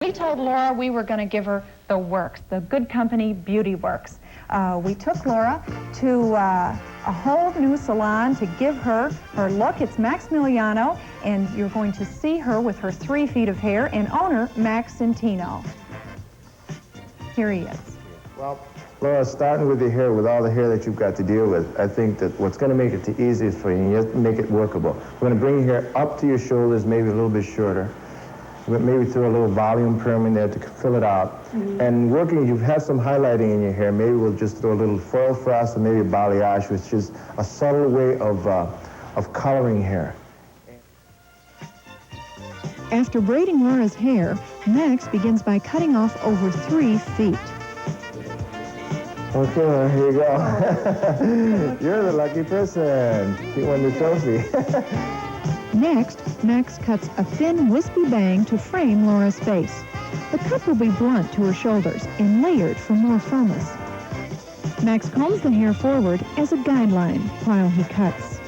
already told Laura we were going to give her the works, the Good Company Beauty Works. We took Laura to a whole new salon to give her her look. It's Maximiliano, and you're going to see her with her 3 feet of hair, and owner, Max Centino. Here he is. Well, Laura, starting with your hair, with all the hair that you've got to deal with, I think that what's going to make it the easiest for you, and you have to make it workable. We're going to bring your hair up to your shoulders, maybe a little bit shorter. Maybe throw a little volume perm in there to fill it out. And working, you've had some highlighting in your hair. Maybe we'll just throw a little foil frost or maybe a balayage, which is a subtle way of coloring hair. After braiding Laura's hair, Max begins by cutting off over 3 feet. Okay, here you go. You're the lucky person. You won the trophy. Next, Max cuts a thin, wispy bang to frame Laura's face. The cut will be blunt to her shoulders and layered for more fullness. Max combs the hair forward as a guideline while he cuts.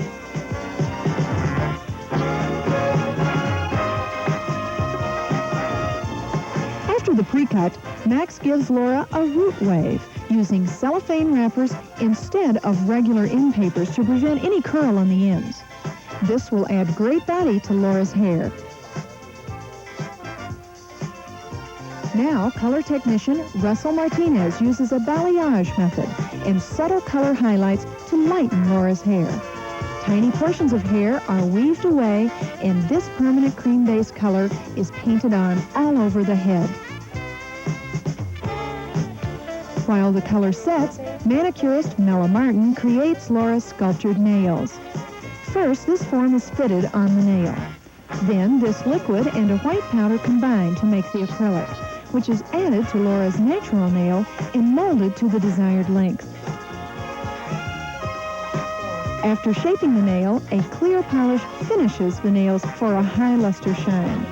After the pre-cut, Max gives Laura a root wave using cellophane wrappers instead of regular end papers to prevent any curl on the ends. This will add great body to Laura's hair. Now, color technician Russell Martinez uses a balayage method and subtle color highlights to lighten Laura's hair. Tiny portions of hair are weaved away, and this permanent cream-based color is painted on all over the head. While the color sets, manicurist Mella Martin creates Laura's sculptured nails. First, this form is fitted on the nail. Then, this liquid and a white powder combine to make the acrylic, which is added to Laura's natural nail and molded to the desired length. After shaping the nail, a clear polish finishes the nails for a high luster shine.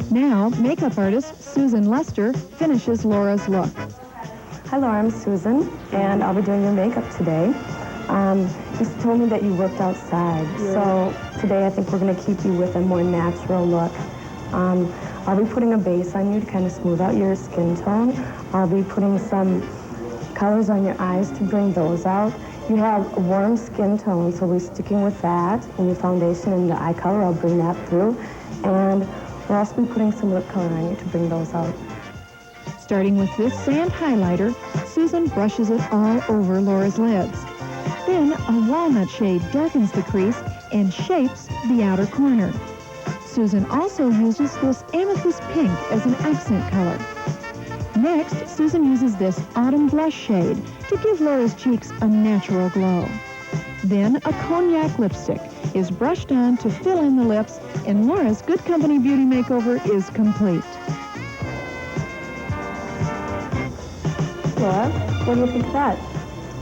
Now, makeup artist Susan Lester finishes Laura's look. Hi Laura, I'm Susan, and I'll be doing your makeup today. You told me that you worked outside, so today I think we're going to keep you with a more natural look. I'll be putting a base on you to kind of smooth out your skin tone. I'll be putting some colors on your eyes to bring those out. You have a warm skin tone, so we're sticking with that in your foundation and the eye color. I'll bring that through. And we'll also be putting some lip color on you to bring those out. Starting with this sand highlighter, Susan brushes it all over Laura's lids. Then a walnut shade darkens the crease and shapes the outer corner. Susan also uses this amethyst pink as an accent color. Next, Susan uses this autumn blush shade to give Laura's cheeks a natural glow. Then a cognac lipstick is brushed on to fill in the lips, and Laura's Good Company Beauty Makeover is complete. Laura, what do you think of that?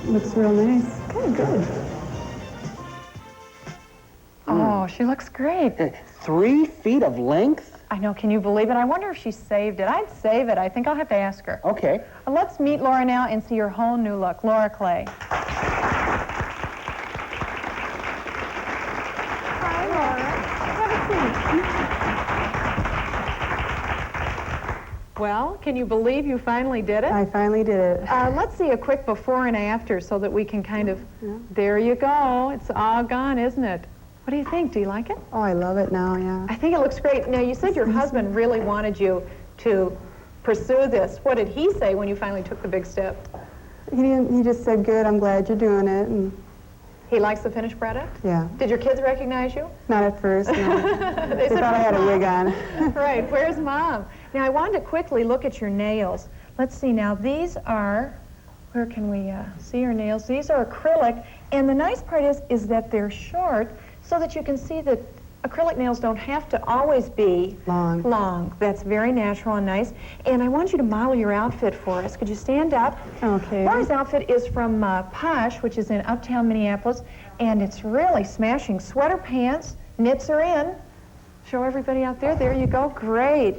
Looks real nice. Okay, good. Oh, she looks great. 3 feet of length? I know, can you believe it? I wonder if she saved it. I'd save it. I think I'll have to ask her. Okay. Let's meet Laura now and see her whole new look. Laura Clay. Hi, Laura. Have a seat. Well, can you believe you finally did it? I finally did it. Let's see a quick before and after so that we can kind of... Yeah. There you go. It's all gone, isn't it? What do you think? Do you like it? Oh, I love it now, yeah. I think it looks great. Now, you said your husband really wanted you to pursue this. What did he say when you finally took the big step? He just said, good, I'm glad you're doing it. And He likes the finished product? yeah. Did your kids recognize you? Not at first, no. They said, thought I had a wig on. Right, where's Mom? Now, I wanted to quickly look at your nails. Let's see, now these are, where can we see your nails? These are acrylic, and the nice part is that they're short so that you can see that acrylic nails don't have to always be long. That's very natural and nice. And I want you to model your outfit for us. Could you stand up? Okay. Laura's outfit is from Posh, which is in uptown Minneapolis, and it's really smashing. Sweater pants, knits are in. Show everybody out there. There you go. Great.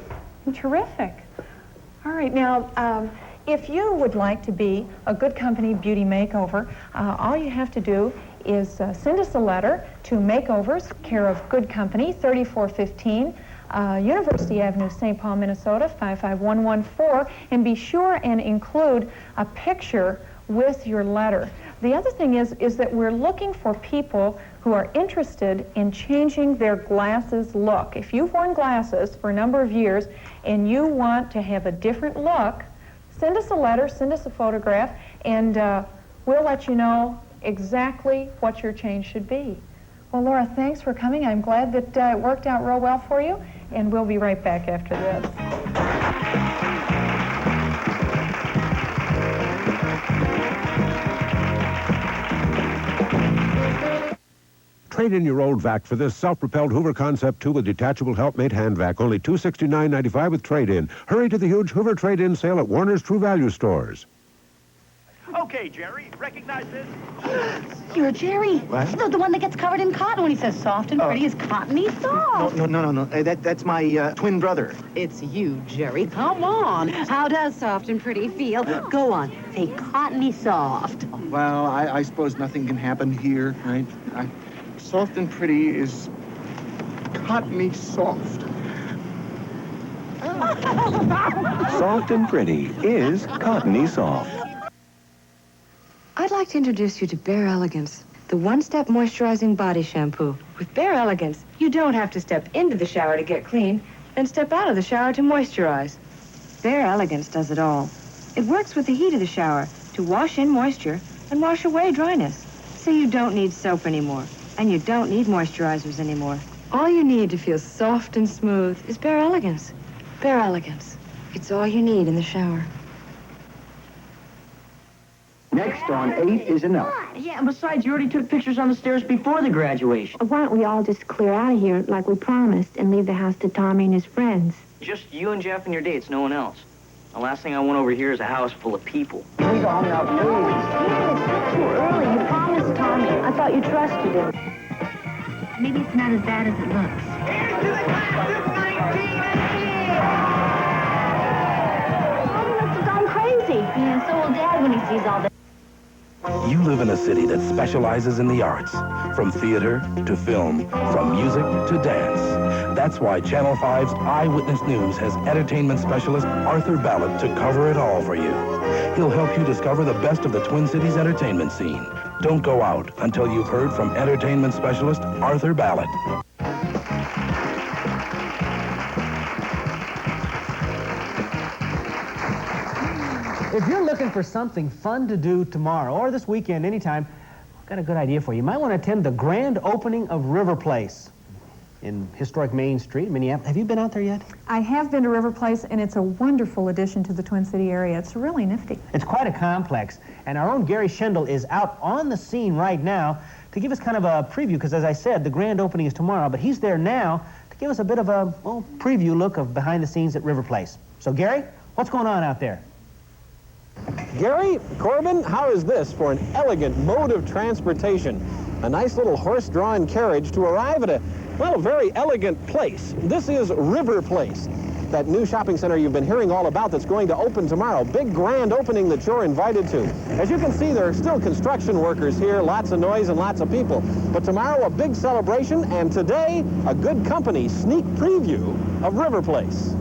Terrific. All right. Now, if you would like to be a Good Company Beauty Makeover, all you have to do is send us a letter to Makeovers, care of Good Company, 3415 University Avenue, St. Paul, Minnesota, 55114, and be sure and include a picture with your letter. The other thing is that we're looking for people who are interested in changing their glasses look. If you've worn glasses for a number of years and you want to have a different look, send us a letter, send us a photograph, and we'll let you know exactly what your change should be. Well, Laura, thanks for coming. I'm glad that it worked out real well for you, and we'll be right back after this. Trade in your old vac for this self-propelled Hoover Concept 2 with detachable helpmate hand vac. Only $269.95 with trade-in. Hurry to the huge Hoover trade-in sale at Warner's True Value stores. Okay, Jerry, recognize this? You're Jerry. What? The one that gets covered in cotton when he says soft and pretty is cottony soft. No. That's my twin brother. It's you, Jerry. Come on. How does soft and pretty feel? Go on. Say cottony soft. Well, I suppose nothing can happen here, right? Soft and pretty is cottony soft. Soft and pretty is cottony soft. I'd like to introduce you to Bare Elegance, the one-step moisturizing body shampoo. With Bare Elegance, you don't have to step into the shower to get clean, then step out of the shower to moisturize. Bare Elegance does it all. It works with the heat of the shower to wash in moisture and wash away dryness. So you don't need soap anymore, and you don't need moisturizers anymore. All you need to feel soft and smooth is Bare Elegance. Bare Elegance. It's all you need in the shower. Next on 8 is enough. Yeah, and besides, you already took pictures on the stairs before the graduation. Why don't we all just clear out of here like we promised and leave the house to Tommy and his friends? Just you and Jeff and your dates, no one else. The last thing I want over here is a house full of people. Please go home now, please. It's too early. You promised Tommy. I thought you trusted him. Maybe it's not as bad as it looks. Here's to the class of 1988! Tommy must have gone crazy. Yeah, so will Dad when he sees all this. You live in a city that specializes in the arts, from theater to film, from music to dance. That's why Channel 5's Eyewitness News has entertainment specialist Arthur Ballett to cover it all for you. He'll help you discover the best of the Twin Cities entertainment scene. Don't go out until you've heard from entertainment specialist Arthur Ballett. If you're looking for something fun to do tomorrow or this weekend, anytime, I've got a good idea for you. You might want to attend the grand opening of River Place in historic Main Street, Minneapolis. Have you been out there yet? I have been to River Place, and it's a wonderful addition to the Twin City area. It's really nifty. It's quite a complex, and our own Gary Schendel is out on the scene right now to give us kind of a preview, because as I said, the grand opening is tomorrow, but he's there now to give us a bit of a preview look of behind the scenes at River Place. So Gary, what's going on out there? Gary, Corbin, how is this for an elegant mode of transportation? A nice little horse-drawn carriage to arrive at a very elegant place. This is River Place, that new shopping center you've been hearing all about that's going to open tomorrow. Big grand opening that you're invited to. As you can see, there are still construction workers here, lots of noise and lots of people. But tomorrow, a big celebration, and today, a good company sneak preview of River Place.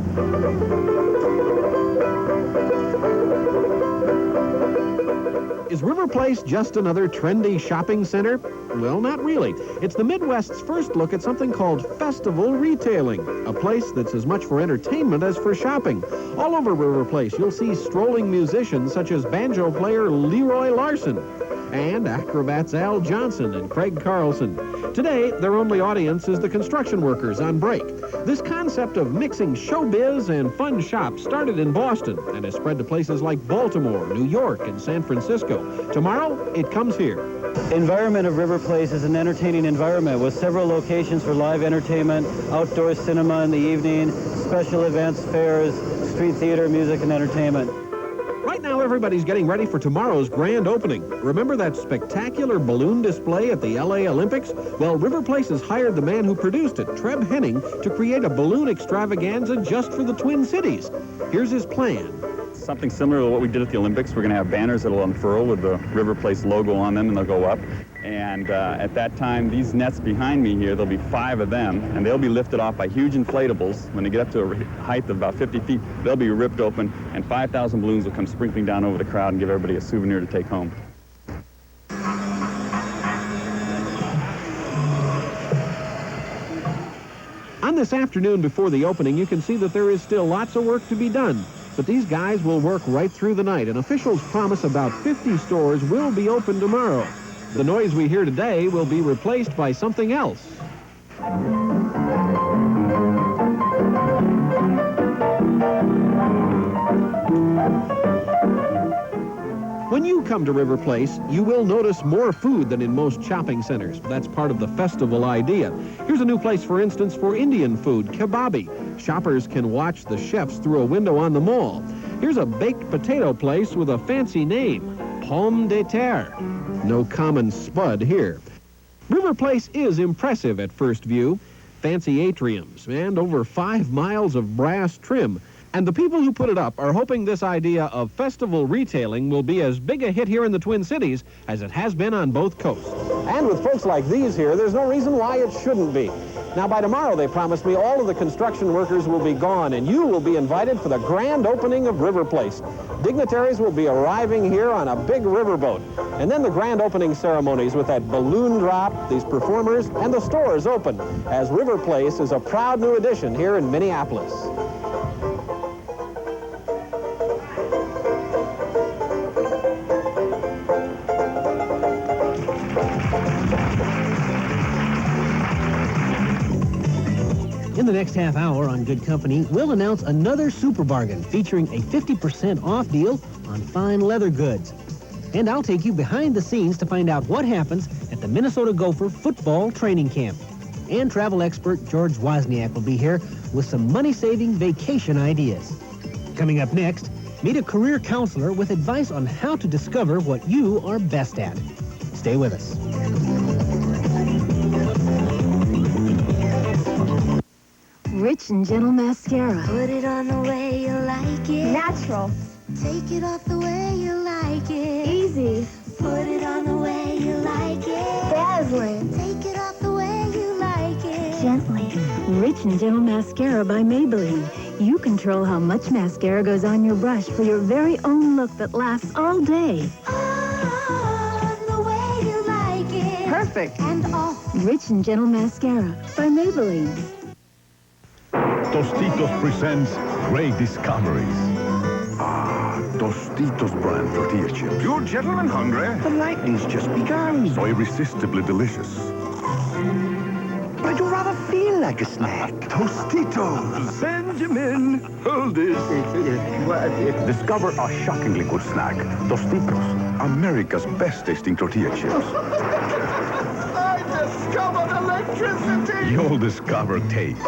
Is River Place just another trendy shopping center? Well, not really. It's the Midwest's first look at something called festival retailing, a place that's as much for entertainment as for shopping. All over River Place, you'll see strolling musicians such as banjo player Leroy Larson and acrobats Al Johnson and Craig Carlson. Today, their only audience is the construction workers on break. This concept of mixing showbiz and fun shops started in Boston and has spread to places like Baltimore, New York, and San Francisco. Tomorrow, it comes here. Environment of River Place is an entertaining environment with several locations for live entertainment, outdoor cinema in the evening, special events, fairs, street theater, music, and entertainment. Right now, everybody's getting ready for tomorrow's grand opening. Remember that spectacular balloon display at the LA Olympics? Well, River Place has hired the man who produced it, Treb Henning, to create a balloon extravaganza just for the Twin Cities. Here's his plan. Something similar to what we did at the Olympics. We're going to have banners that'll unfurl with the River Place logo on them, and they'll go up. And at that time, these nets behind me here, there'll be 5 of them, and they'll be lifted off by huge inflatables. When they get up to a height of about 50 feet, they'll be ripped open, and 5,000 balloons will come sprinkling down over the crowd and give everybody a souvenir to take home. On this afternoon before the opening, you can see that there is still lots of work to be done. But these guys will work right through the night, and officials promise about 50 stores will be open tomorrow. The noise we hear today will be replaced by something else. When you come to River Place, you will notice more food than in most shopping centers. That's part of the festival idea. Here's a new place, for instance, for Indian food, kebabi. Shoppers can watch the chefs through a window on the mall. Here's a baked potato place with a fancy name, Pomme de Terre. No common spud here. River Place is impressive at first view. Fancy atriums and over 5 miles of brass trim. And the people who put it up are hoping this idea of festival retailing will be as big a hit here in the Twin Cities as it has been on both coasts. And with folks like these here, there's no reason why it shouldn't be. Now, by tomorrow, they promised me, all of the construction workers will be gone, and you will be invited for the grand opening of River Place. Dignitaries will be arriving here on a big riverboat. And then the grand opening ceremonies with that balloon drop, these performers, and the stores open, as River Place is a proud new addition here in Minneapolis. In the next half hour on Good Company, we'll announce another super bargain featuring a 50% off deal on fine leather goods. And I'll take you behind the scenes to find out what happens at the Minnesota Gopher football training camp. And travel expert George Wozniak will be here with some money-saving vacation ideas. Coming up next, meet a career counselor with advice on how to discover what you are best at. Stay with us. Rich and Gentle Mascara. Put it on the way you like it. Natural. Take it off the way you like it. Easy. Put it on the way you like it. Dazzling. Take it off the way you like it. Gently. Rich and Gentle Mascara by Maybelline. You control how much mascara goes on your brush for your very own look that lasts all day. On the way you like it. Perfect. And off. Rich and Gentle Mascara by Maybelline. Tostitos presents Great Discoveries. Ah, Tostitos brand tortilla chips. You gentlemen hungry? The lightning's just begun. So irresistibly delicious. But I'd rather feel like a snack. Tostitos. Benjamin, hold this. Discover a shockingly good snack. Tostitos, America's best tasting tortilla chips. Discovered electricity! You'll discover taste.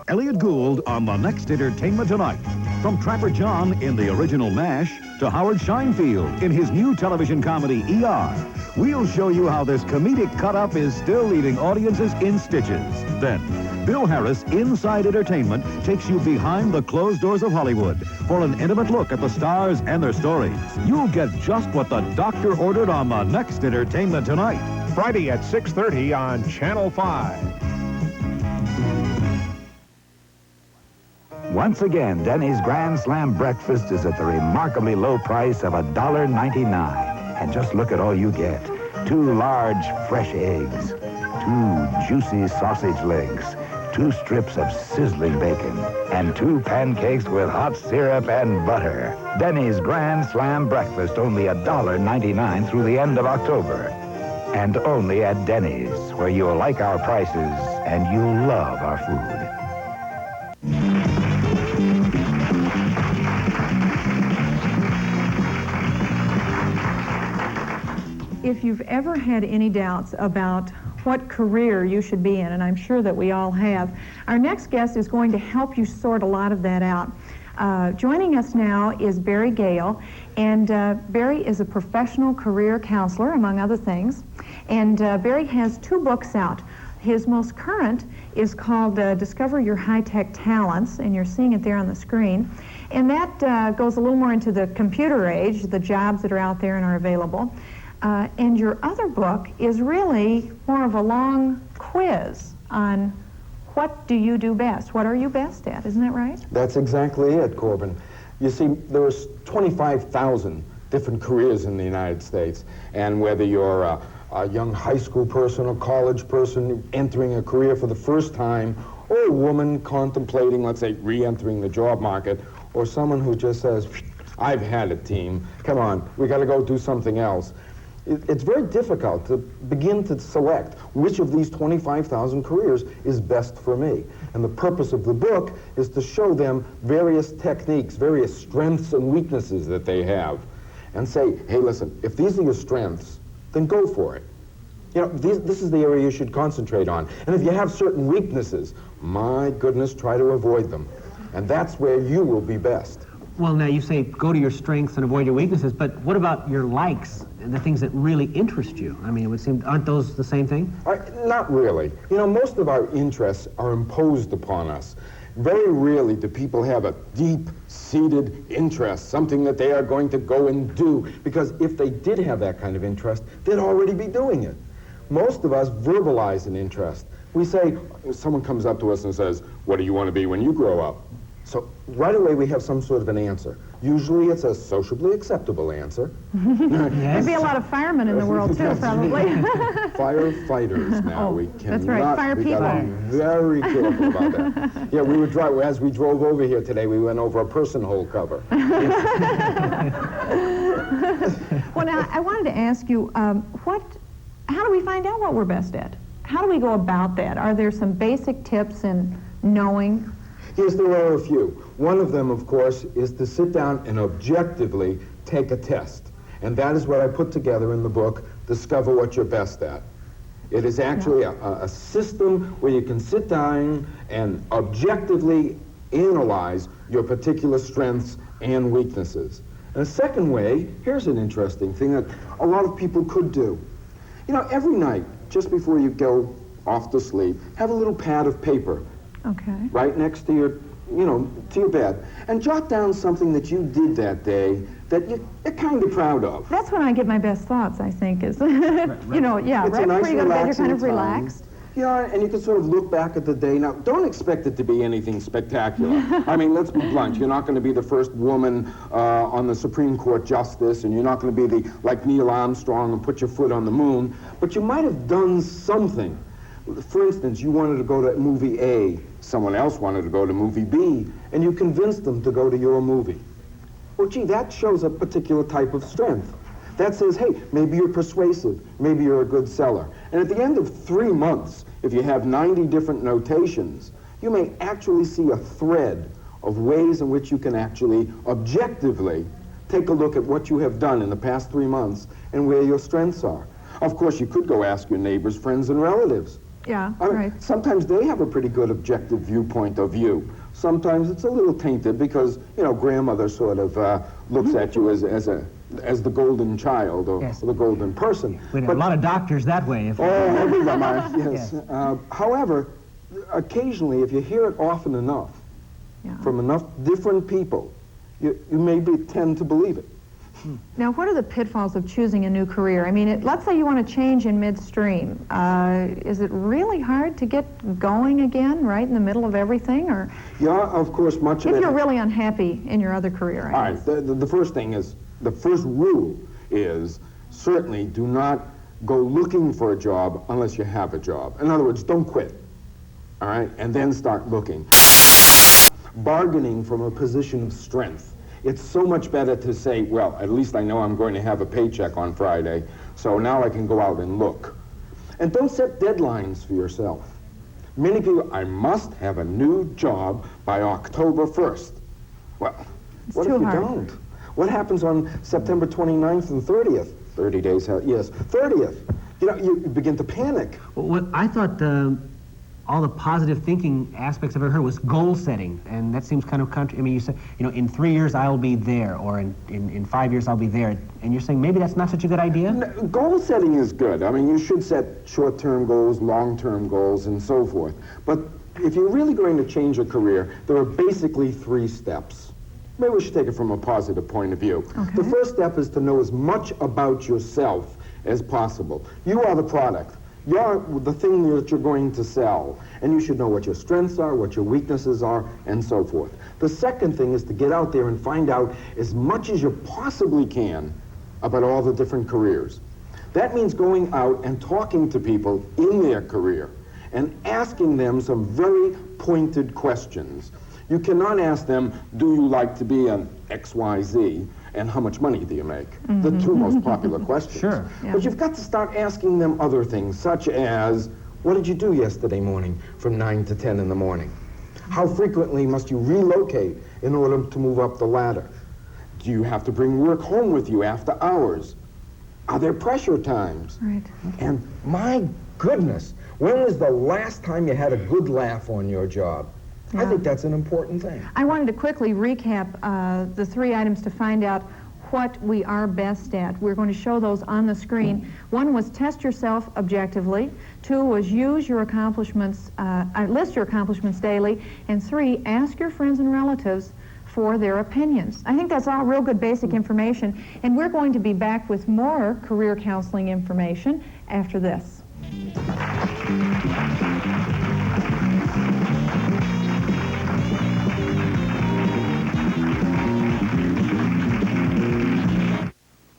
Elliot Gould on the next Entertainment Tonight. From Trapper John in the original MASH to Howard Scheinfeld in his new television comedy ER. We'll show you how this comedic cut-up is still leaving audiences in stitches. Then, Bill Harris Inside Entertainment takes you behind the closed doors of Hollywood for an intimate look at the stars and their stories. You'll get just what the doctor ordered on the next Entertainment Tonight. Friday at 6:30 on Channel 5. Once again, Denny's Grand Slam Breakfast is at the remarkably low price of $1.99. And just look at all you get. 2 large fresh eggs, 2 juicy sausage legs, 2 strips of sizzling bacon, and 2 pancakes with hot syrup and butter. Denny's Grand Slam Breakfast, only $1.99 through the end of October. And only at Denny's, where you'll like our prices and you'll love our food. If you've ever had any doubts about what career you should be in, and I'm sure that we all have, our next guest is going to help you sort a lot of that out. Joining us now is Barry Gale, and Barry is a professional career counselor, among other things, and Barry has 2 books out. His most current is called Discover Your High-Tech Talents, and you're seeing it there on the screen, and that goes a little more into the computer age, the jobs that are out there and are available. And your other book is really more of a long quiz on what do you do best? What are you best at? Isn't that right? That's exactly it, Corbin. You see, there's 25,000 different careers in the United States, and whether you're a young high school person, a college person entering a career for the first time, or a woman contemplating, let's say, re-entering the job market, or someone who just says, I've had it, team. Come on, we got to go do something else. It's very difficult to begin to select which of these 25,000 careers is best for me. And the purpose of the book is to show them various techniques, various strengths and weaknesses that they have, and say, hey, listen, if these are your strengths, then go for it. You know, this is the area you should concentrate on. And if you have certain weaknesses, my goodness, try to avoid them. And that's where you will be best. Well, now you say go to your strengths and avoid your weaknesses, but what about your likes and the things that really interest you? I mean, it would seem, aren't those the same thing? Not really. You know, most of our interests are imposed upon us. Very rarely do people have a deep-seated interest, something that they are going to go and do, because if they did have that kind of interest, they'd already be doing it. Most of us verbalize an interest. We say, someone comes up to us and says, what do you want to be when you grow up? So right away we have some sort of an answer. Usually it's a sociably acceptable answer. There'd be a lot of firemen in the world too, probably. Firefighters now. We cannot, that's right, fire people. Gotta be very careful about that. Yeah, we would drive, as we drove over here today, we went over a person hole cover. Well, now, I wanted to ask you, how do we find out what we're best at? How do we go about that? Are there some basic tips in knowing? Yes, there are a few. One of them, of course, is to sit down and objectively take a test. And that is what I put together in the book, Discover What You're Best At. It is actually a system where you can sit down and objectively analyze your particular strengths and weaknesses. And a second way, here's an interesting thing that a lot of people could do. You know, every night, just before you go off to sleep, have a little pad of paper. Okay. Right next to your, to your bed. And jot down something that you did that day that you're kind of proud of. That's when I get my best thoughts, I think, is, right It's before a nice, you go to bed, you're kind relaxing of time. relaxed. Yeah, and you can sort of look back at the day. Now, don't expect it to be anything spectacular. I mean, let's be blunt. You're not going to be the first woman on the Supreme Court justice, and you're not going to be like Neil Armstrong and put your foot on the moon, but you might have done something. For instance, you wanted to go to movie A, someone else wanted to go to movie B, and you convinced them to go to your movie. Well, gee, that shows a particular type of strength. That says, hey, maybe you're persuasive, maybe you're a good seller. And at the end of 3 months, if you have 90 different notations, you may actually see a thread of ways in which you can actually objectively take a look at what you have done in the past 3 months and where your strengths are. Of course, you could go ask your neighbors, friends, and relatives. Yeah, I mean, right. sometimes they have a pretty good objective viewpoint of you. Sometimes it's a little tainted because, grandmother sort of looks at you as the golden child or the golden person. We know a lot of doctors that way. Every of them are, yes. However, occasionally, if you hear it often enough from enough different people, you may tend to believe it. Now, what are the pitfalls of choosing a new career? I mean, let's say you want to change in midstream. Is it really hard to get going again, right in the middle of everything? Or yeah, of course, much of it. If you're really unhappy in your other career. All right, the first thing is, the first rule is certainly do not go looking for a job unless you have a job. In other words, don't quit, all right, and then start looking. Bargaining from a position of strength. It's so much better to say, well, at least I know I'm going to have a paycheck on Friday, so now I can go out and look. And don't set deadlines for yourself. Many people, I must have a new job by October 1st. Well, what if you don't? What happens on September 29th and 30th? 30 days out, yes, 30th. You begin to panic. Well, what I thought all the positive thinking aspects I've ever heard was goal setting, and that seems kind of I mean, you say, in 3 years I'll be there, or in 5 years I'll be there, and you're saying maybe that's not such a good idea? No, goal setting is good. I mean, you should set short-term goals, long-term goals, and so forth. But if you're really going to change a career, there are basically 3 steps. Maybe we should take it from a positive point of view. Okay. The first step is to know as much about yourself as possible. You are the product. You're the thing that you're going to sell. And you should know what your strengths are, what your weaknesses are, and so forth. The second thing is to get out there and find out as much as you possibly can about all the different careers. That means going out and talking to people in their career and asking them some very pointed questions. You cannot ask them, do you like to be an XYZ, and how much money do you make? The two most popular questions. Sure. Yeah. But you've got to start asking them other things, such as, what did you do yesterday morning from 9 to 10 in the morning? How frequently must you relocate in order to move up the ladder? Do you have to bring work home with you after hours? Are there pressure times? Right. And my goodness, when was the last time you had a good laugh on your job? I think that's an important thing. I wanted to quickly recap the 3 items to find out what we are best at. We're going to show those on the screen. 1 was test yourself objectively. 2 was use your accomplishments, list your accomplishments daily. And 3, ask your friends and relatives for their opinions. I think that's all real good basic information. And we're going to be back with more career counseling information after this.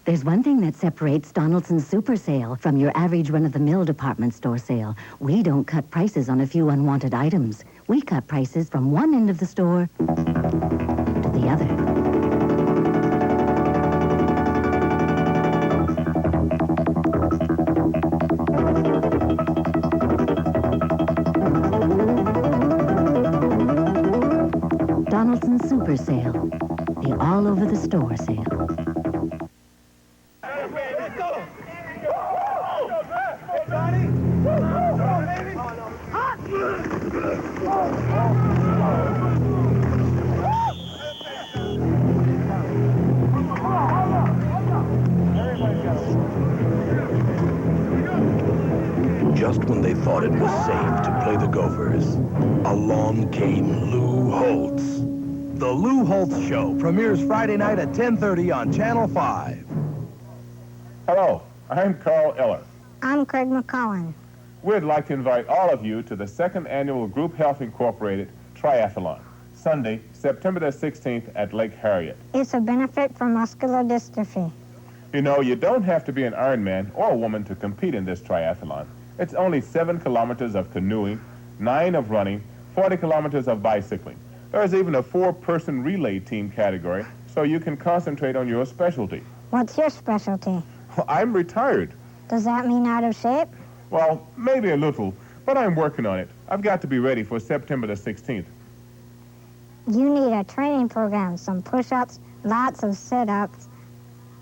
There's one thing that separates Donaldson's Super Sale from your average run-of-the-mill department store sale. We don't cut prices on a few unwanted items. We cut prices from one end of the store to the other. Donaldson's Super Sale, the all-over-the-store sale. Just when they thought it was safe to play the Gophers, along came Lou Holtz. The Lou Holtz Show premieres Friday night at 10:30 on Channel 5. Hello, I'm Carl Eller. I'm Craig McCullen. We'd like to invite all of you to the 2nd Annual Group Health Incorporated Triathlon, Sunday, September the 16th at Lake Harriet. It's a benefit for muscular dystrophy. You know, you don't have to be an Ironman or a woman to compete in this triathlon. It's only 7 kilometers of canoeing, 9 of running, 40 kilometers of bicycling. There's even a 4-person relay team category, so you can concentrate on your specialty. What's your specialty? Well, I'm retired. Does that mean out of shape? Well, maybe a little, but I'm working on it. I've got to be ready for September the 16th. You need a training program, some push-ups, lots of sit-ups,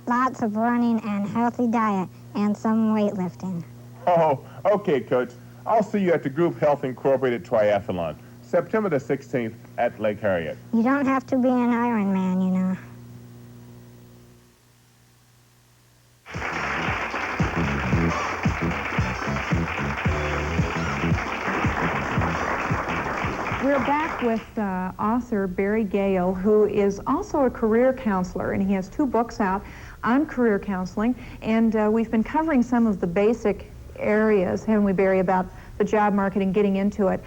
lots of running and healthy diet, and some weightlifting. Oh, okay, Coach. I'll see you at the Group Health Incorporated Triathlon, September the 16th at Lake Harriet. You don't have to be an Ironman, you know. We're back with author Barry Gale, who is also a career counselor, and he has 2 books out on career counseling, and we've been covering some of the basic areas, haven't we, Barry, about the job market and getting into it.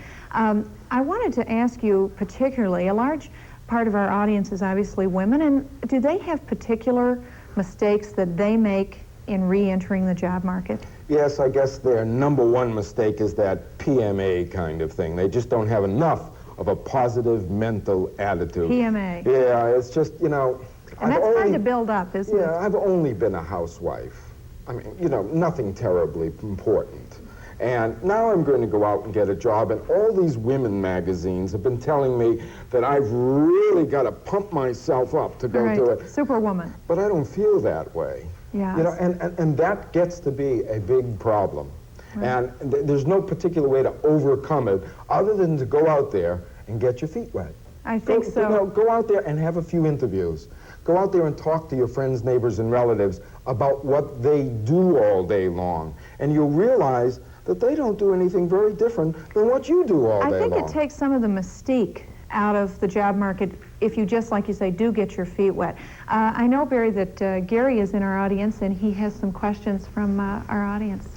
I wanted to ask you particularly, a large part of our audience is obviously women, and do they have particular mistakes that they make in re-entering the job market? Yes, I guess their #1 mistake is that PMA kind of thing. They just don't have enough of a positive mental attitude. PMA. Yeah, it's just, you know... And that's hard to build up, isn't it? Yeah, I've only been a housewife. I mean, you know, nothing terribly important. And now I'm going to go out and get a job, and all these women magazines have been telling me that I've really got to pump myself up to go to it. Superwoman. But I don't feel that way. Yeah. You know, and that gets to be a big problem. Right. And there's no particular way to overcome it other than to go out there and get your feet wet. I think so. You know, go out there and have a few interviews. Go out there and talk to your friends, neighbors, and relatives about what they do all day long. And you'll realize that they don't do anything very different than what you do all day long. I think it takes some of the mystique out of the job market if you just, like you say, do get your feet wet. I know, Barry, that Gary is in our audience, and he has some questions from our audience.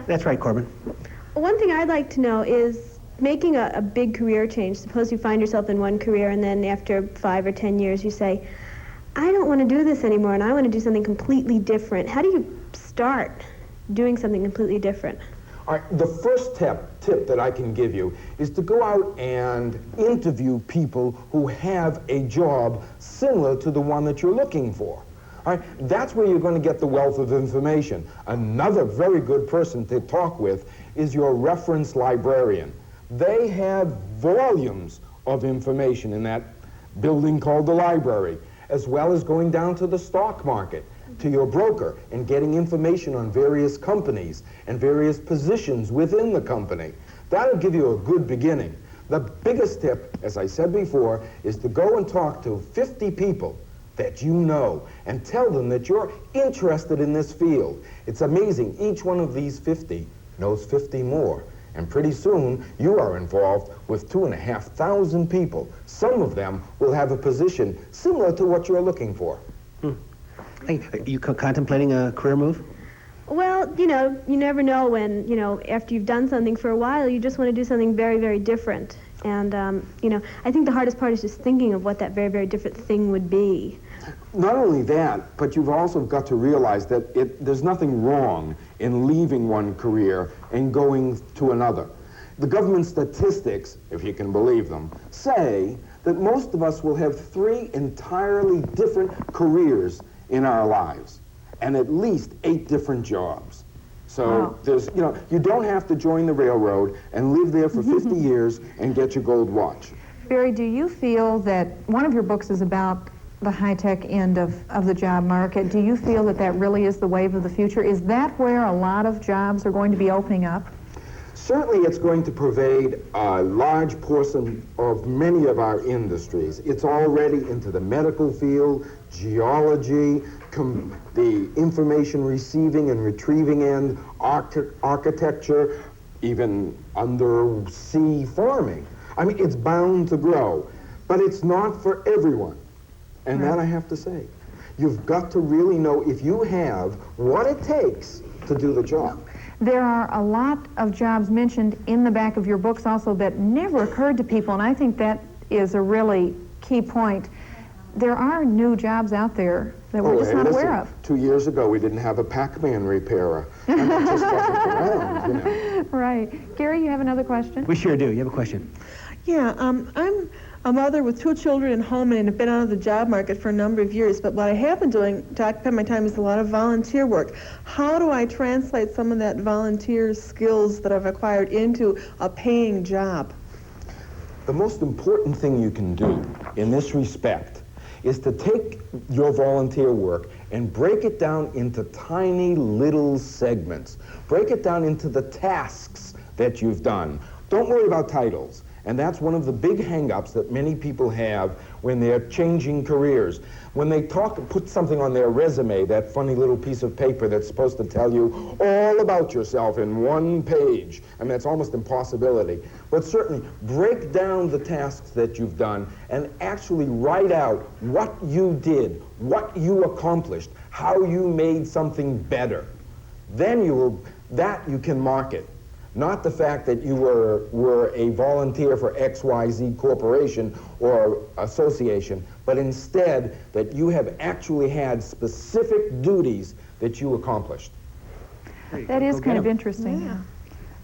That's right, Corbin. One thing I'd like to know is making a big career change. Suppose you find yourself in one career, and then after 5 or 10 years you say, I don't want to do this anymore, and I want to do something completely different. How do you start doing something completely different? All right, the first tip that I can give you is to go out and interview people who have a job similar to the one that you're looking for. All right, that's where you're going to get the wealth of information. Another very good person to talk with is your reference librarian. They have volumes of information in that building called the library, as well as going down to the stock market, to your broker, and getting information on various companies and various positions within the company. That'll give you a good beginning. The biggest tip, as I said before, is to go and talk to 50 people that you know and tell them that you're interested in this field. It's amazing. Each one of these 50 knows 50 more. And pretty soon, you are involved with 2,500 people. Some of them will have a position similar to what you're looking for. Hey, are you contemplating a career move? Well, you know, you never know when, you know, after you've done something for a while, you just want to do something very, very different. And, you know, I think the hardest part is just thinking of what that very, very different thing would be. Not only that, but you've also got to realize that there's nothing wrong in leaving one career and going to another. The government statistics, if you can believe them, say that most of us will have 3 entirely different careers in our lives, and at least 8 different jobs. So there's, you know, you don't have to join the railroad and live there for 50 years and get your gold watch. Barry, do you feel that one of your books is about the high-tech end of the job market? Do you feel that that really is the wave of the future? Is that where a lot of jobs are going to be opening up? Certainly it's going to pervade a large portion of many of our industries. It's already into the medical field, geology, the information receiving and retrieving end, architecture, even undersea farming. I mean, it's bound to grow, but it's not for everyone. And that I have to say. You've got to really know if you have what it takes to do the job. There are a lot of jobs mentioned in the back of your books also that never occurred to people, and I think that is a really key point. There are new jobs out there that we're just not aware of. 2 years ago, we didn't have a Pac-Man repairer. And that just wasn't around, you know. Right. Gary, you have another question? We sure do. You have a question? Yeah, I'm a mother with 2 children at home and have been out of the job market for a number of years, but what I have been doing to occupy my time is a lot of volunteer work. How do I translate some of that volunteer skills that I've acquired into a paying job? The most important thing you can do in this respect is to take your volunteer work and break it down into tiny little segments. Break it down into the tasks that you've done. Don't worry about titles. And that's one of the big hang-ups that many people have when they're changing careers. When they put something on their resume, that funny little piece of paper that's supposed to tell you all about yourself in 1 page. I mean, it's almost impossibility. But certainly, break down the tasks that you've done and actually write out what you did, what you accomplished, how you made something better. Then you can market. Not the fact that you were a volunteer for XYZ corporation or association, but instead that you have actually had specific duties that you accomplished. That is kind of interesting. Yeah.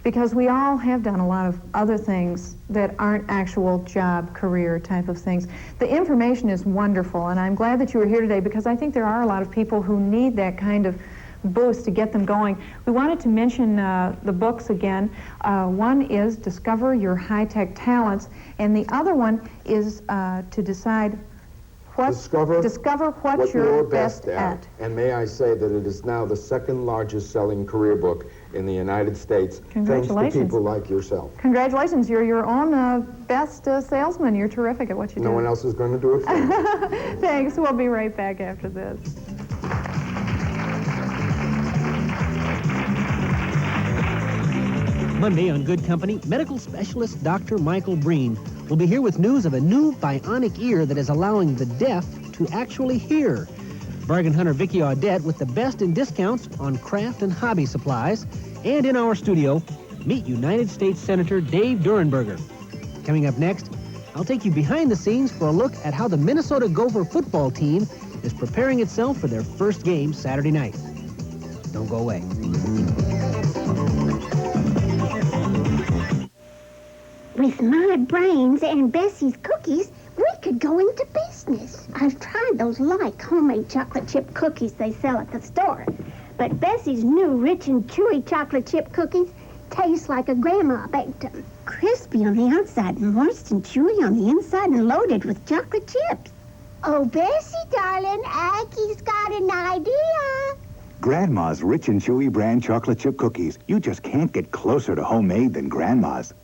Because we all have done a lot of other things that aren't actual job, career type of things. The information is wonderful, and I'm glad that you were here today because I think there are a lot of people who need that kind of boost to get them going. We wanted to mention the books again. One is Discover Your High-Tech Talents, and the other one is to decide discover what you're best at. And may I say that it is now the 2nd largest selling career book in the United States, thanks to people like yourself. Congratulations. You're your own best salesman. You're terrific at what you do. No one else is going to do it for you. Thanks. We'll be right back after this. Monday on Good Company, medical specialist Dr. Michael Breen will be here with news of a new bionic ear that is allowing the deaf to actually hear. Bargain hunter Vicky Audette with the best in discounts on craft and hobby supplies. And in our studio, meet United States Senator Dave Durenberger. Coming up next, I'll take you behind the scenes for a look at how the Minnesota Gopher football team is preparing itself for their first game Saturday night. Don't go away. With my brains and Bessie's cookies, we could go into business. I've tried those light homemade chocolate chip cookies they sell at the store. But Bessie's new rich and chewy chocolate chip cookies taste like a grandma baked them. Crispy on the outside, moist and chewy on the inside, and loaded with chocolate chips. Oh, Bessie, darling, Aki's got an idea. Grandma's Rich and Chewy brand chocolate chip cookies. You just can't get closer to homemade than Grandma's.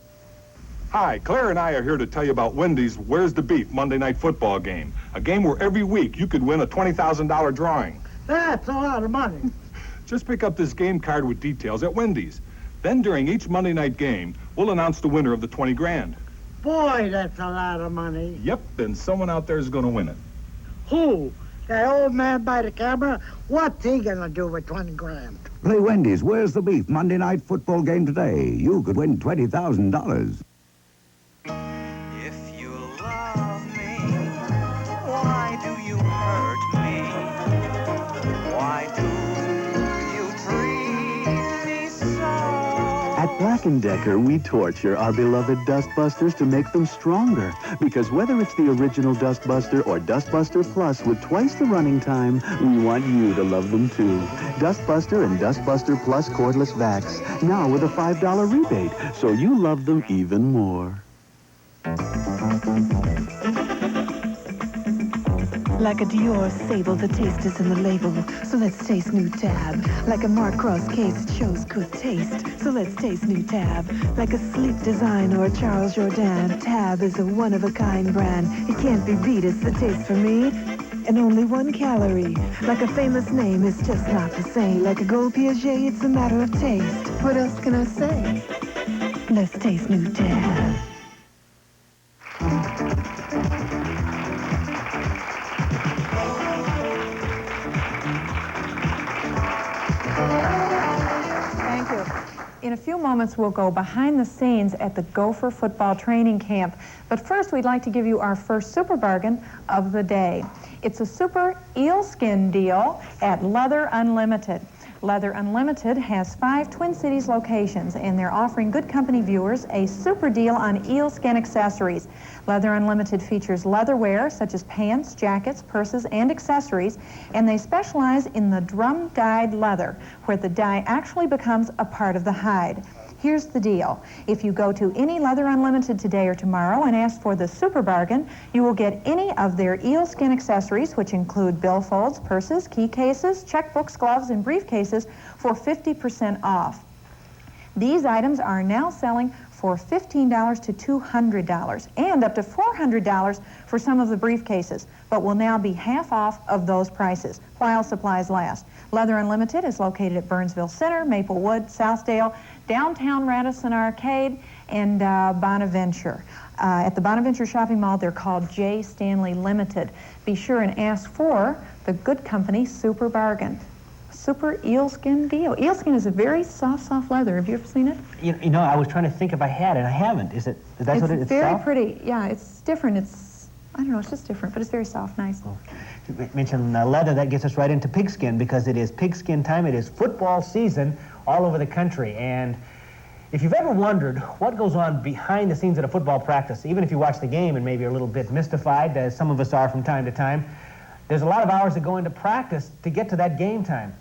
Hi, Claire and I are here to tell you about Wendy's Where's the Beef Monday Night Football game. A game where every week you could win a $20,000 drawing. That's a lot of money. Just pick up this game card with details at Wendy's. Then during each Monday night game, we'll announce the winner of the 20 grand. Boy, that's a lot of money. Yep, then someone out there is going to win it. Who? That old man by the camera? What's he gonna do with 20 grand? Play Wendy's Where's the Beef Monday Night Football game today. You could win $20,000. If you love me, why do you hurt me? Why do you treat me so? At Black & Decker, we torture our beloved Dustbusters to make them stronger. Because whether it's the original Dustbuster or Dustbuster Plus with twice the running time, we want you to love them too. Dustbuster and Dustbuster Plus cordless vacs, now with a $5 rebate, so you love them even more. Like a Dior sable, the taste is in the label. So let's taste new Tab. Like a Mark Cross case, it shows good taste. So let's taste new Tab. Like a sleek design or a Charles Jourdan, Tab is a one-of-a-kind brand. It can't be beat, it's the taste for me. And only 1 calorie. Like a famous name, it's just not the same. Like a Gold Piaget, it's a matter of taste. What else can I say? Let's taste new Tab. Thank you. In a few moments, we'll go behind the scenes at the Gopher football training camp. But first, we'd like to give you our first super bargain of the day. It's a super eel skin deal at Leather Unlimited. Leather Unlimited has 5 Twin Cities locations, and they're offering Good Company viewers a super deal on eel skin accessories. Leather Unlimited features leatherware such as pants, jackets, purses, and accessories, and they specialize in the drum-dyed leather, where the dye actually becomes a part of the hide. Here's the deal. If you go to any Leather Unlimited today or tomorrow and ask for the super bargain, you will get any of their eel skin accessories, which include billfolds, purses, key cases, checkbooks, gloves, and briefcases, for 50% off. These items are now selling for $15 to $200 and up to $400 for some of the briefcases, but will now be half off of those prices while supplies last. Leather Unlimited is located at Burnsville Center, Maplewood, Southdale, downtown Radisson Arcade, and Bonaventure. At the Bonaventure Shopping Mall, they're called J. Stanley Limited. Be sure and ask for the Good Company Super Bargain. Super eelskin deal. Eelskin is a very soft leather. Have you ever seen it? You know, I was trying to think if I had, and I haven't. Is that what it is? It's very soft? pretty. Yeah, it's different. I don't know, it's just different, but it's very soft, nice. You mentioned leather, that gets us right into pigskin, because it is pigskin time. It is football season all over the country. And if you've ever wondered what goes on behind the scenes at a football practice, even if you watch the game and maybe are a little bit mystified, as some of us are from time to time, there's a lot of hours that go into practice to get to that game time.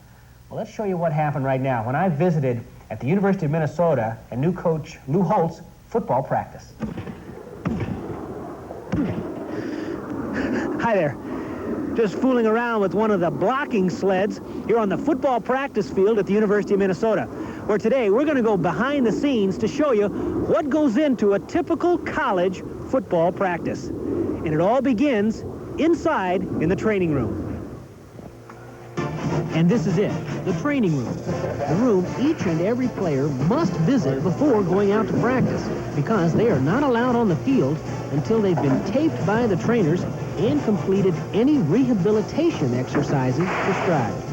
Well, let's show you what happened right now when I visited at the University of Minnesota and new coach Lou Holtz football practice. Hi there. Just fooling around with one of the blocking sleds here on the football practice field at the University of Minnesota, where today we're going to go behind the scenes to show you what goes into a typical college football practice. And it all begins inside in the training room. And this is it, the training room. The room each and every player must visit before going out to practice, because they are not allowed on the field until they've been taped by the trainers and completed any rehabilitation exercises prescribed.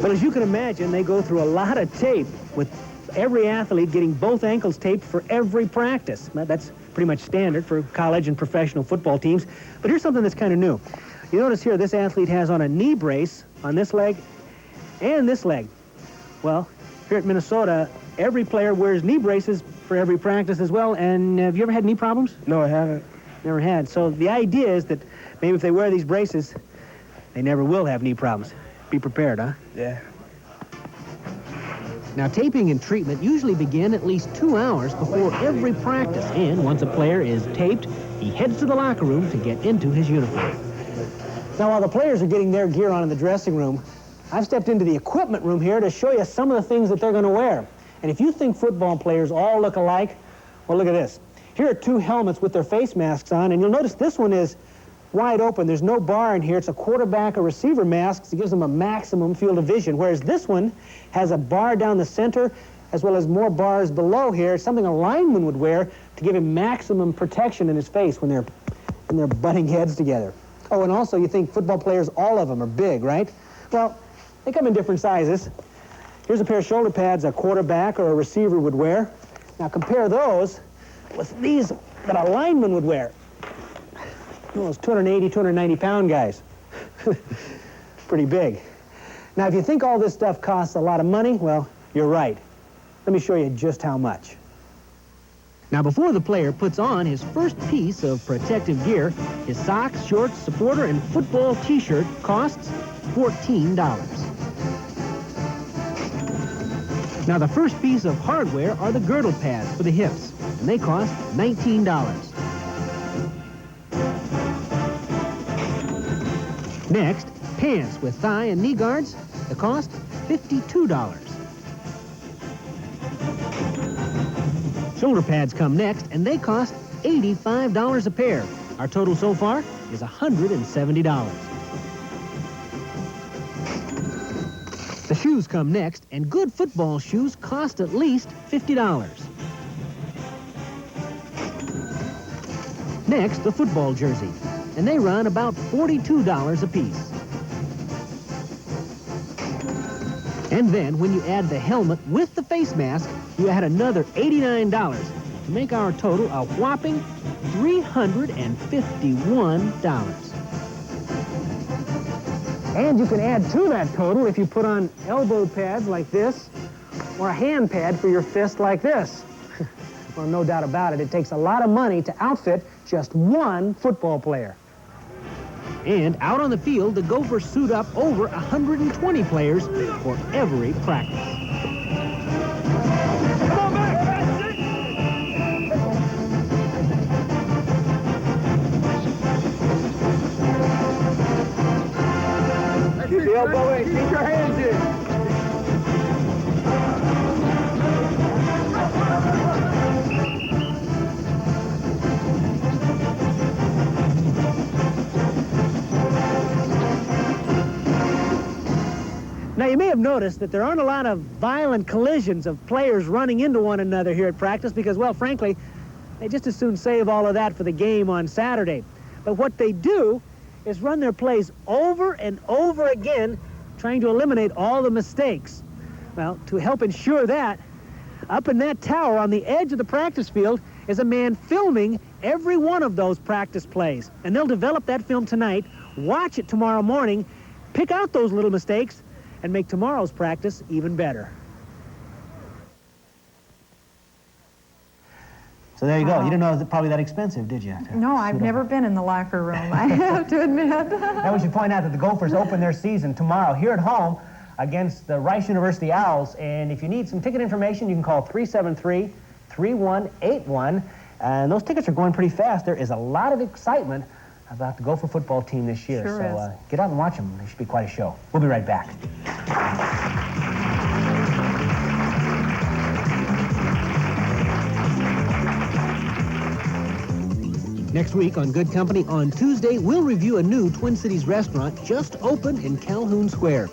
Well, as you can imagine, they go through a lot of tape, with every athlete getting both ankles taped for every practice. That's pretty much standard for college and professional football teams. But here's something that's kind of new. You notice here this athlete has on a knee brace on this leg and this leg. Well, here at Minnesota, every player wears knee braces for every practice as well. And have you ever had knee problems? No, I haven't. Never had. So the idea is that maybe if they wear these braces, they never will have knee problems. Be prepared, huh? Yeah. Now, taping and treatment usually begin at least 2 hours before every practice. And once a player is taped, he heads to the locker room to get into his uniform. Now, while the players are getting their gear on in the dressing room, I've stepped into the equipment room here to show you some of the things that they're going to wear. And if you think football players all look alike, well, look at this. Here are 2 helmets with their face masks on, and you'll notice this one is wide open. There's no bar in here. It's a quarterback or receiver mask, so it gives them a maximum field of vision, whereas this one has a bar down the center as well as more bars below here. It's something a lineman would wear to give him maximum protection in his face when they're butting heads together. Oh, and also you think football players, all of them, are big, right? Well, they come in different sizes. Here's a pair of shoulder pads a quarterback or a receiver would wear. Now compare those with these that a lineman would wear. Those 280, 290-pound guys. Pretty big. Now, if you think all this stuff costs a lot of money, well, you're right. Let me show you just how much. Now, before the player puts on his first piece of protective gear, his socks, shorts, supporter, and football T-shirt costs $14. Now, the first piece of hardware are the girdle pads for the hips, and they cost $19. Next, pants with thigh and knee guards, the cost $52. Shoulder pads come next, and they cost $85 a pair. Our total so far is $170. The shoes come next, and good football shoes cost at least $50. Next, the football jersey, and they run about $42 a piece. And then, when you add the helmet with the face mask, you add another $89 to make our total a whopping $351. And you can add to that total if you put on elbow pads like this, or a hand pad for your fist like this. Well, no doubt about it, it takes a lot of money to outfit just one football player. And out on the field, the Gophers suit up over 120 players for every practice. Come on back! Keep the elbow in. Keep your hands in. Now, you may have noticed that there aren't a lot of violent collisions of players running into one another here at practice because, well, frankly, they just as soon save all of that for the game on Saturday. But what they do is run their plays over and over again, trying to eliminate all the mistakes. Well, to help ensure that, up in that tower on the edge of the practice field is a man filming every one of those practice plays. And they'll develop that film tonight, watch it tomorrow morning, pick out those little mistakes, and make tomorrow's practice even better. So there you go. You didn't know it was probably that expensive, did you? No, I've never been in the locker room, I have to admit. Now we should point out that the Gophers open their season tomorrow here at home against the Rice University Owls. And if you need some ticket information, you can call 373-3181. And those tickets are going pretty fast. There is a lot of excitement about the Gopher football team this year. Sure so get out and watch them. They should be quite a show. We'll be right back. Next week on Good Company, on Tuesday, we'll review a new Twin Cities restaurant just opened in Calhoun Square.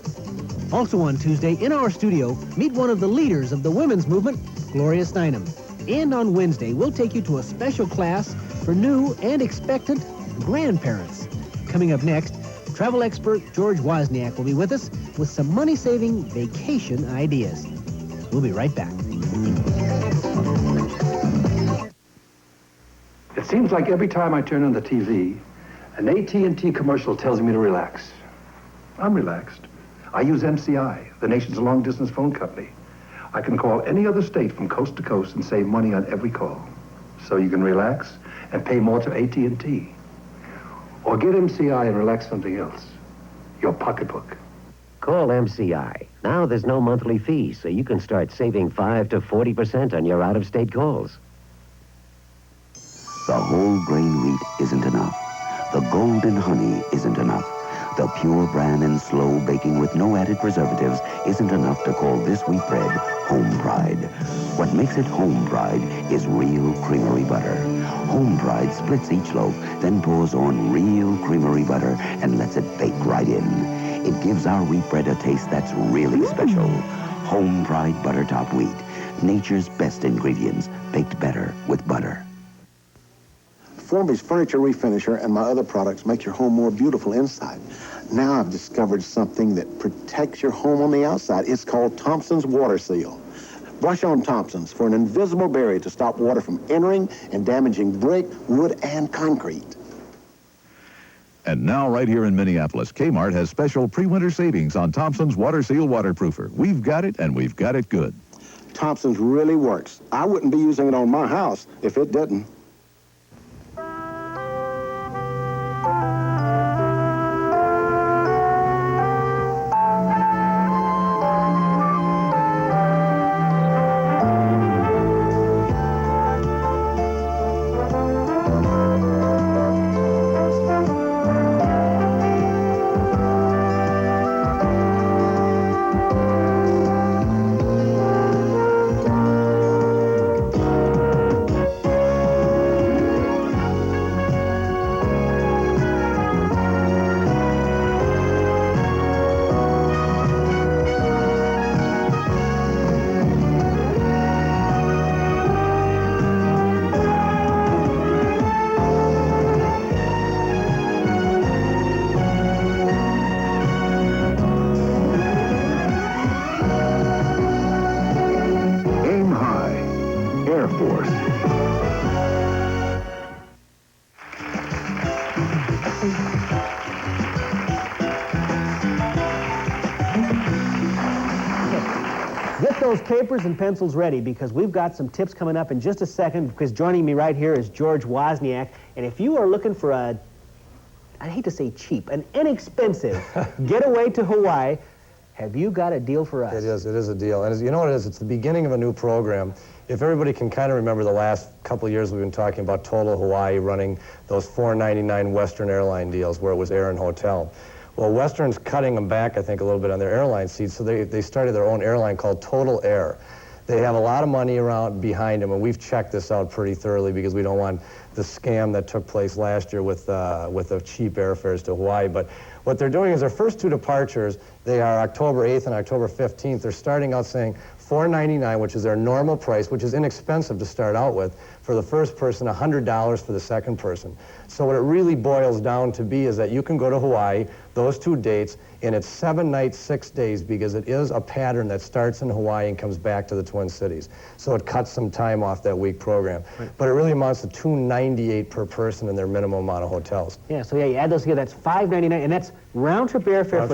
Also on Tuesday, in our studio, meet one of the leaders of the women's movement, Gloria Steinem. And on Wednesday, we'll take you to a special class for new and expectant grandparents. Coming up next, travel expert George Wozniak will be with us with some money-saving vacation ideas. We'll be right back. It seems like every time I turn on the TV, an AT&T commercial tells me to relax. I'm relaxed. I use MCI, the nation's long-distance phone company. I can call any other state from coast to coast and save money on every call. So you can relax and pay more to AT&T. Or get MCI and relax something else. Your pocketbook. Call MCI. Now there's no monthly fee, so you can start saving 5 to 40% on your out-of-state calls. The whole grain wheat isn't enough. The golden honey isn't enough. The pure bran and slow baking with no added preservatives isn't enough to call this wheat bread Home Pride. What makes it Home Pride is real creamery butter. Home Pride splits each loaf, then pours on real creamery butter and lets it bake right in. It gives our wheat bread a taste that's really special. Home Pride Butter Top Wheat. Nature's best ingredients, baked better with butter. Formby's Furniture Refinisher and my other products make your home more beautiful inside. Now I've discovered something that protects your home on the outside. It's called Thompson's Water Seal. Brush on Thompson's for an invisible barrier to stop water from entering and damaging brick, wood, and concrete. And now, right here in Minneapolis, Kmart has special pre-winter savings on Thompson's Water Seal Waterproofer. We've got it, and we've got it good. Thompson's really works. I wouldn't be using it on my house if it didn't. Get those papers and pencils ready because we've got some tips coming up in just a second, because joining me right here is George Wozniak. And if you are looking for a, I hate to say cheap, an inexpensive getaway to Hawaii, have you got a deal for us? It is a deal. And you know what it is? It's the beginning of a new program. If everybody can kind of remember the last couple of years we've been talking about Total Hawaii running those $4.99 Western airline deals where it was air and hotel. Well, Western's cutting them back, I think, a little bit on their airline seats, so they started their own airline called Total Air. They have a lot of money around behind them, and we've checked this out pretty thoroughly because we don't want the scam that took place last year with the cheap airfares to Hawaii. But what they're doing is their first two departures, they are October 8th and October 15th. They're starting out saying $4.99, which is their normal price, which is inexpensive to start out with, for the first person, $100 for the second person. So what it really boils down to be is that you can go to Hawaii, those two dates, and it's 7 nights, 6 days, because it is a pattern that starts in Hawaii and comes back to the Twin Cities. So it cuts some time off that week program. Right. But it really amounts to $298 per person in their minimum amount of hotels. Yeah, so yeah, you add those together, that's $5.99, and that's round-trip airfare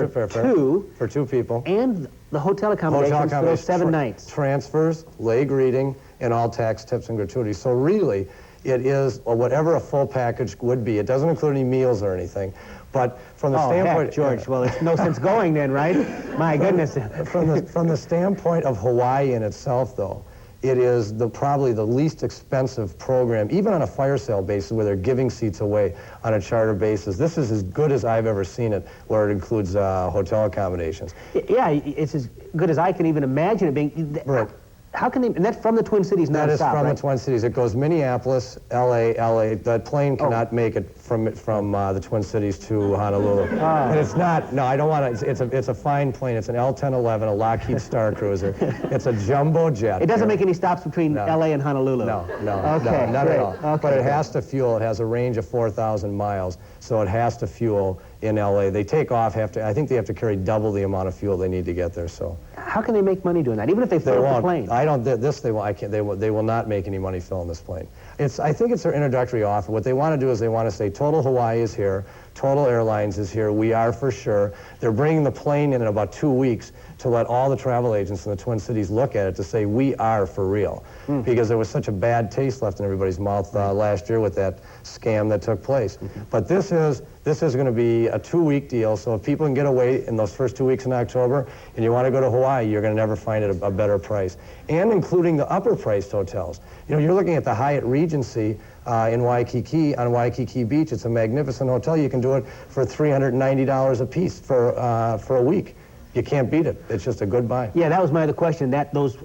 for two people. And the hotel accommodations for those 7 nights. Transfers, leg reading, and all tax, tips, and gratuities. So really, it is whatever a full package would be. It doesn't include any meals or anything. But from the standpoint... Heck, George, well, there's no sense going then, right? My goodness. From the standpoint of Hawaii in itself, though, it is probably the least expensive program, even on a fire sale basis, where they're giving seats away on a charter basis. This is as good as I've ever seen it, where it includes hotel accommodations. Yeah, it's as good as I can even imagine it being. Right. How can they, and that's from the Twin Cities That is nonstop, from right? the Twin Cities. It goes Minneapolis, LA. The plane cannot make it from the Twin Cities to Honolulu. And it's not, no, I don't want to, it's a fine plane. It's an L-1011, a Lockheed Star Cruiser. It's a jumbo jet. It doesn't make any stops between LA and Honolulu? No, Okay, not great. at all. Okay, But it has to fuel. It has a range of 4,000 miles, so it has to fuel in LA. They take off, I think they have to carry double the amount of fuel they need to get there, so. How can they make money doing that, even if they fill up the plane? They will not make any money filling this plane. I think it's their introductory offer. What they want to do is they want to say, Total Hawaii is here, Total Airlines is here, we are for sure. They're bringing the plane in about 2 weeks to let all the travel agents in the Twin Cities look at it to say, we are for real. Because there was such a bad taste left in everybody's mouth last year with that scam that took place. But this is going to be a 2-week deal, so if people can get away in those first 2 weeks in October and you want to go to Hawaii, you're going to never find it a better price. And including the upper-priced hotels. You know, you're looking at the Hyatt Regency in Waikiki, on Waikiki Beach. It's a magnificent hotel. You can do it for $390 a piece for a week. You can't beat it. It's just a good buy. Yeah, that was my other question, that those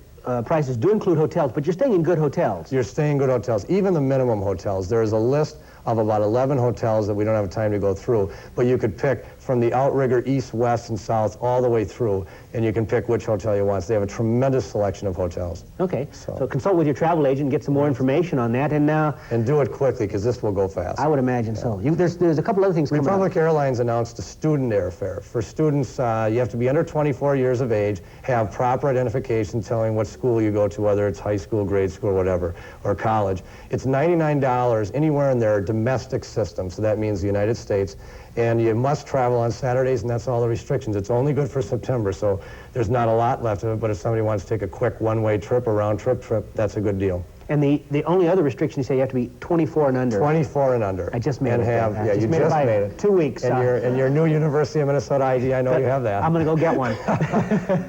prices do include hotels, but you're staying in good hotels. You're staying in good hotels, even the minimum hotels. There is a list of about 11 hotels that we don't have time to go through, but you could pick from the outrigger east, west, and south all the way through, and you can pick which hotel you want. So they have a tremendous selection of hotels. Okay, so consult with your travel agent, get some more information on that, and do it quickly, because this will go fast. I would imagine so. There's a couple other things coming up. Republic Airlines announced a student airfare. For students, you have to be under 24 years of age, have proper identification telling what school you go to, whether it's high school, grade school, whatever, or college. It's $99 anywhere in their domestic system, so that means the United States, and you must travel on Saturdays, and that's all the restrictions. It's only good for September, so there's not a lot left of it, but if somebody wants to take a quick one-way trip, a round-trip trip, that's a good deal. And the only other restriction, you say you have to be 24 and under. 24 and under. I just made and it. Yeah, you just made it. 2 weeks. And your new University of Minnesota ID, I know you have that. I'm going to go get one.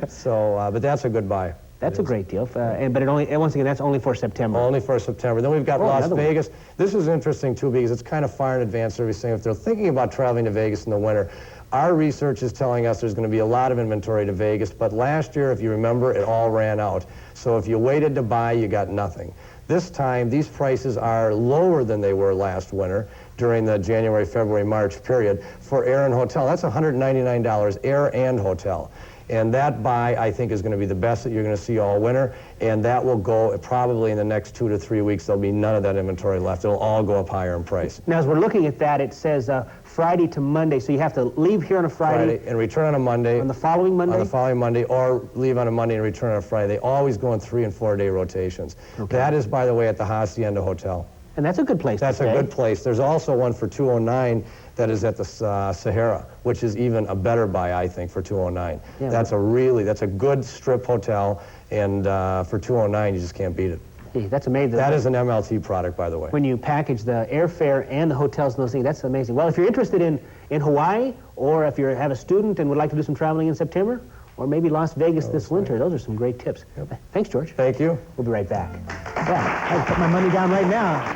So, but that's a good buy. That's a great deal, but once again, that's only for September. Only for September. Then we've got Las Vegas. This is interesting, too, because it's kind of far in advance of everything. If they're thinking about traveling to Vegas in the winter, our research is telling us there's going to be a lot of inventory to Vegas, but last year, if you remember, it all ran out. So if you waited to buy, you got nothing. This time, these prices are lower than they were last winter during the January, February, March period for air and hotel. That's $199, air and hotel. And that buy, I think, is going to be the best that you're going to see all winter, and that will go probably in the next 2 to 3 weeks. There'll be none of that inventory left. It'll all go up higher in price. Now, as we're looking at that, it says Friday to Monday, so you have to leave here on a Friday and return on a Monday. On the following Monday? On the following Monday, or leave on a Monday and return on a Friday. They always go in 3- and 4-day rotations. Okay. That is, by the way, at the Hacienda Hotel. And that's a good place That's a good place. There's also one for $209 that is at the Sahara, which is even a better buy, I think, for $209. Yeah, that's a good strip hotel, and for $209, you just can't beat it. Hey, that's amazing. That is an MLT product, by the way. When you package the airfare and the hotels and those things, that's amazing. Well, if you're interested in Hawaii, or if you have a student and would like to do some traveling in September, or maybe Las Vegas this winter, those are some great tips. Yep. Thanks, George. Thank you. We'll be right back. Yeah, I'll put my money down right now.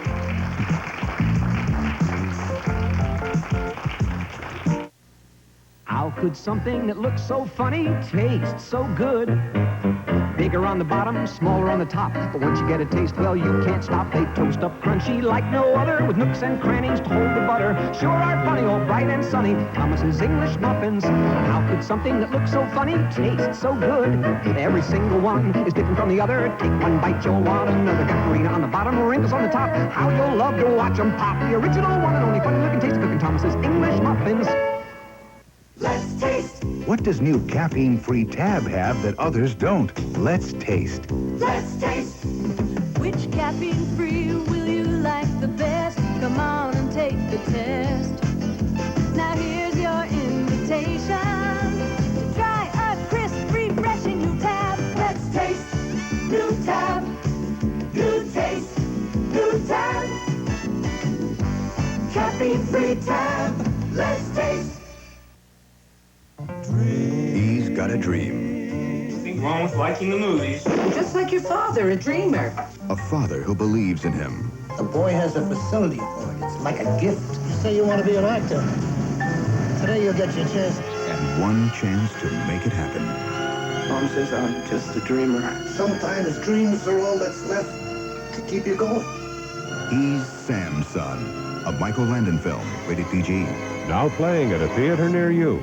How could something that looks so funny taste so good? Bigger on the bottom, smaller on the top. But once you get a taste, well, you can't stop. They toast up crunchy like no other, with nooks and crannies to hold the butter. Sure are funny, all bright and sunny, Thomas's English muffins. How could something that looks so funny taste so good? Every single one is different from the other. Take one bite, you'll want another. Got farina on the bottom, wrinkles on the top. How you'll love to watch them pop. The original one and only funny-looking tasty cooking Thomas's English muffins. Let's taste. What does new caffeine-free Tab have that others don't? Let's taste. Let's taste. Which caffeine-free will you like the best? Come on and take the test. Now here's your invitation to try a crisp, refreshing new Tab. Let's taste. New Tab. New taste. New Tab. Caffeine-free Tab. Let's taste. He's got a dream. Nothing wrong with liking the movies. Just like your father, a dreamer. A father who believes in him. The boy has a facility for it. It's like a gift. You say you want to be an actor. Today you'll get your chance. And one chance to make it happen. Mom says I'm just a dreamer. Sometimes dreams are all that's left to keep you going. He's Sam's son, a Michael Landon film, rated PG. Now playing at a theater near you.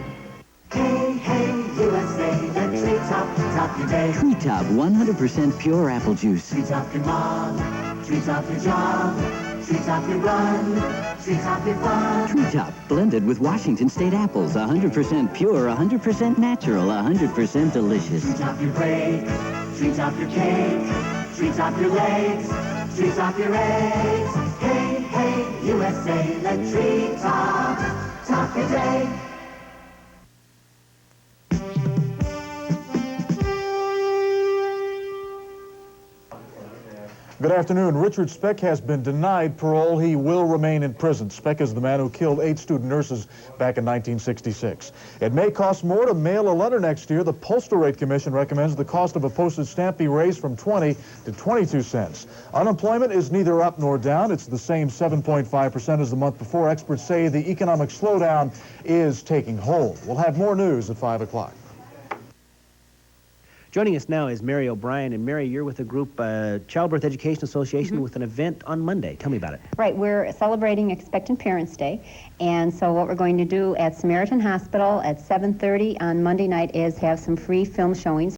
Hey, hey, USA, the treetop, top your day. Treetop 100% pure apple juice. Treetop your mom, treetop your job, treetop your run, treetop your fun. Treetop, blended with Washington State apples. 100% pure, 100% natural, 100% delicious. Treetop your break, treetop your cake, treetop your legs, treetop your eggs. Hey, hey, USA, the treetop, top your day. Good afternoon. Richard Speck has been denied parole. He will remain in prison. Speck is the man who killed 8 student nurses back in 1966. It may cost more to mail a letter next year. The Postal Rate Commission recommends the cost of a postage stamp be raised from 20 to 22 cents. Unemployment is neither up nor down. It's the same 7.5% as the month before. Experts say the economic slowdown is taking hold. We'll have more news at 5 o'clock. Joining us now is Mary O'Brien. And Mary, you're with the group Childbirth Education Association with an event on Monday. Tell me about it. Right, we're celebrating Expectant Parents Day. And so what we're going to do at Samaritan Hospital at 7:30 on Monday night is have some free film showings.